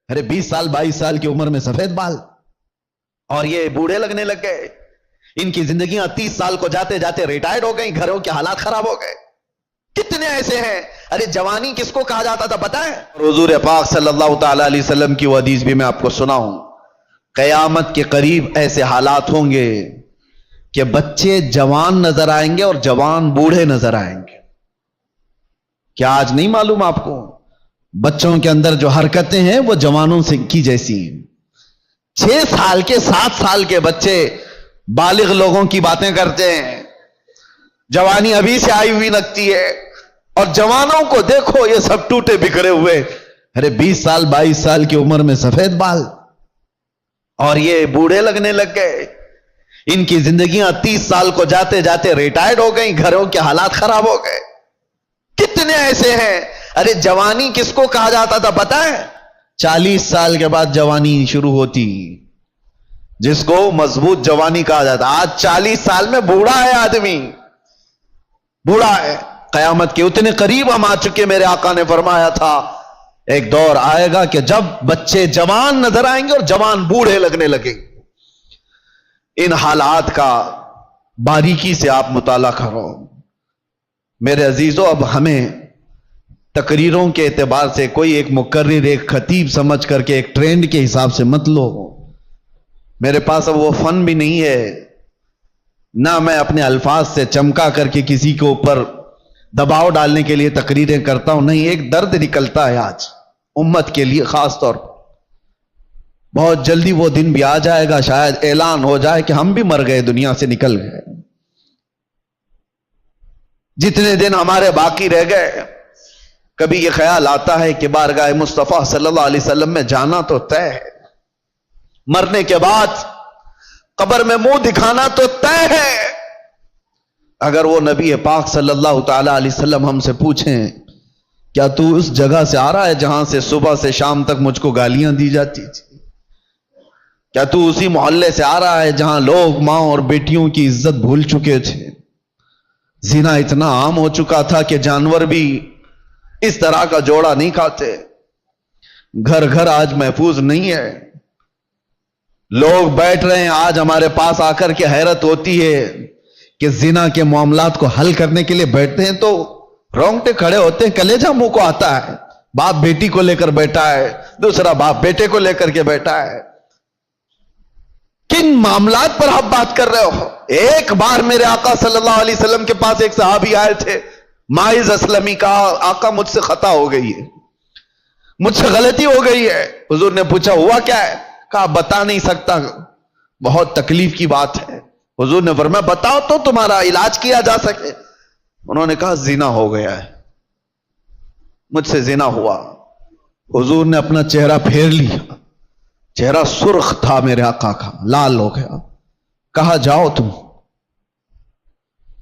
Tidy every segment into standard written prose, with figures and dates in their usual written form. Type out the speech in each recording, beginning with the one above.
ارے 20 سال 22 سال کی عمر میں سفید بال اور یہ بوڑھے لگنے لگ گئے. ان کی زندگیاں 30 سال کو جاتے جاتے ریٹائرڈ ہو گئی. گھروں کے حالات خراب ہو گئے. کتنے ایسے ہیں. ارے جوانی کس کو کہا جاتا تھا پتہ ہے؟ حضور پاک صلی اللہ تعالی علیہ وسلم کی وہ حدیث بھی میں آپ کو سناؤں. قیامت کے قریب ایسے حالات ہوں گے کہ بچے جوان نظر آئیں گے اور جوان بوڑھے نظر آئیں گے. کیا آج نہیں معلوم آپ کو؟ بچوں کے اندر جو حرکتیں ہیں وہ جوانوں سے کی جیسی ہیں. 6 سال کے 7 سال کے بچے بالغ لوگوں کی باتیں کرتے ہیں. جوانی ابھی سے آئی ہوئی لگتی ہے اور جوانوں کو دیکھو یہ سب ٹوٹے بکھرے ہوئے. ارے 20 سال 22 سال کی عمر میں سفید بال اور یہ بوڑھے لگنے لگ گئے. ان کی زندگیاں 30 سال کو جاتے جاتے ریٹائرڈ ہو گئی. گھروں کے حالات خراب ہو گئے. کتنے ایسے ہیں. ارے جوانی کس کو کہا جاتا تھا پتہ ہے؟ 40 سال کے بعد جوانی شروع ہوتی جس کو مضبوط جوانی کہا جاتا. آج 40 سال میں بوڑھا ہے آدمی, بوڑھا ہے. قیامت کے اتنے قریب ہم آ چکے. میرے آقا نے فرمایا تھا ایک دور آئے گا کہ جب بچے جوان نظر آئیں گے اور جوان بوڑھے لگنے لگیں. ان حالات کا باریکی سے آپ مطالعہ کرو میرے عزیزو. اب ہمیں تقریروں کے اعتبار سے کوئی ایک مقرر ایک خطیب سمجھ کر کے ایک ٹرینڈ کے حساب سے مت لو. میرے پاس اب وہ فن بھی نہیں ہے, نہ میں اپنے الفاظ سے چمکا کر کے کسی کے اوپر دباؤ ڈالنے کے لیے تقریریں کرتا ہوں. نہیں, ایک درد نکلتا ہے آج امت کے لیے خاص طور پر. بہت جلدی وہ دن بھی آ جائے گا, شاید اعلان ہو جائے کہ ہم بھی مر گئے, دنیا سے نکل گئے. جتنے دن ہمارے باقی رہ گئے کبھی یہ خیال آتا ہے کہ بارگاہ مصطفیٰ صلی اللہ علیہ وسلم میں جانا تو طے ہے, مرنے کے بعد قبر میں منہ دکھانا تو طے ہے. اگر وہ نبی پاک صلی اللہ تعالی علیہ وسلم ہم سے پوچھیں کیا تو اس جگہ سے آ رہا ہے جہاں سے صبح سے شام تک مجھ کو گالیاں دی جاتی تھی؟ کیا تو اسی محلے سے آ رہا ہے جہاں لوگ ماں اور بیٹیوں کی عزت بھول چکے تھے؟ زنا اتنا عام ہو چکا تھا کہ جانور بھی اس طرح کا جوڑا نہیں کھاتے. گھر گھر آج محفوظ نہیں ہے. لوگ بیٹھ رہے ہیں آج ہمارے پاس آ کر کے حیرت ہوتی ہے کہ زنا کے معاملات کو حل کرنے کے لیے بیٹھتے ہیں تو رونگٹے کھڑے ہوتے ہیں, کلیجہ منہ کو آتا ہے. باپ بیٹی کو لے کر بیٹھا ہے, دوسرا باپ بیٹے کو لے کر کے بیٹھا ہے. کن معاملات پر آپ بات کر رہے ہو؟ ایک بار میرے آقا صلی اللہ علیہ وسلم کے پاس ایک صحابی آئے تھے, ماعز اسلمی, کہا آقا مجھ سے خطا ہو گئی ہے, مجھ سے غلطی ہو گئی ہے. حضور نے پوچھا ہوا کیا ہے؟ کہا بتا نہیں سکتا, بہت تکلیف کی بات ہے. حضور نے فرمایا بتاؤ تو تمہارا علاج کیا جا سکے. انہوں نے کہا زنا ہو گیا ہے, مجھ سے زنا ہوا. حضور نے اپنا چہرہ پھیر لیا, چہرہ سرخ تھا میرے آقا کا, لال ہو گیا. کہا جاؤ تم.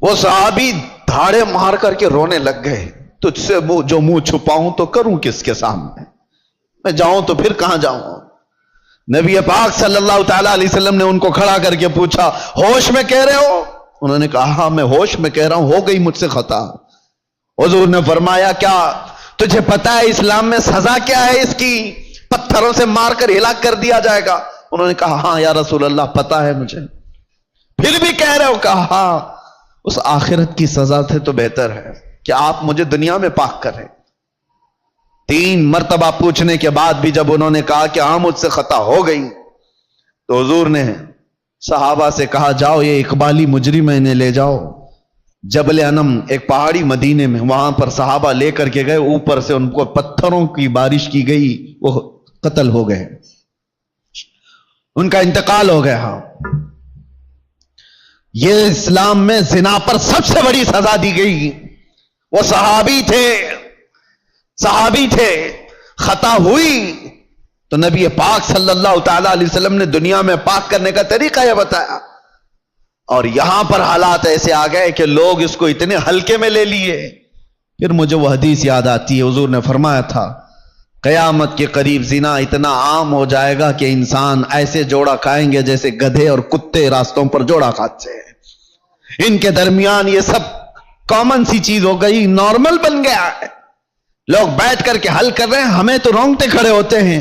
وہ صحابی دھاڑے مار کر کے رونے لگ گئے. تجھ سے جو منہ چھپاؤں تو کروں کس کے سامنے؟ میں جاؤں تو پھر کہاں جاؤں؟ نبی پاک صلی اللہ تعالی علیہ وسلم نے ان کو کھڑا کر کے پوچھا ہوش میں کہہ رہے ہو؟ انہوں نے کہا ہاں میں ہوش میں کہہ رہا ہوں, ہو گئی مجھ سے خطا. حضور نے فرمایا کیا تجھے پتا ہے اسلام میں سزا کیا ہے اس کی؟ پتھروں سے مار کر ہلاک کر دیا جائے گا. انہوں نے کہا ہاں یا رسول اللہ پتا ہے مجھے. پھر بھی کہہ رہے ہو؟ کہا ہاں, اس آخرت کی سزا سے تو بہتر ہے کہ آپ مجھے دنیا میں پاک کریں. 3 مرتبہ پوچھنے کے بعد بھی جب انہوں نے کہا کہ ہاں مجھ سے خطا ہو گئی, تو حضور نے صحابہ سے کہا جاؤ یہ اقبالی مجرم ہے, انہیں لے جاؤ جبل انم, ایک پہاڑی مدینے میں, وہاں پر صحابہ لے کر کے گئے. اوپر سے ان کو پتھروں کی بارش کی گئی, وہ قتل ہو گئے, ان کا انتقال ہو گیا. یہ اسلام میں زنا پر سب سے بڑی سزا دی گئی. وہ صحابی تھے, خطا ہوئی تو نبی پاک صلی اللہ تعالی علیہ وسلم نے دنیا میں پاک کرنے کا طریقہ یہ بتایا. اور یہاں پر حالات ایسے آ گئے کہ لوگ اس کو اتنے ہلکے میں لے لیے. پھر مجھے وہ حدیث یاد آتی ہے, حضور نے فرمایا تھا قیامت کے قریب زنا اتنا عام ہو جائے گا کہ انسان ایسے جوڑا کھائیں گے جیسے گدھے اور کتے راستوں پر جوڑا کھاتے ہیں. ان کے درمیان یہ سب کامن سی چیز ہو گئی, نارمل بن گیا ہے. لوگ بیٹھ کر کے حل کر رہے ہیں, ہمیں تو رونگٹے کھڑے ہوتے ہیں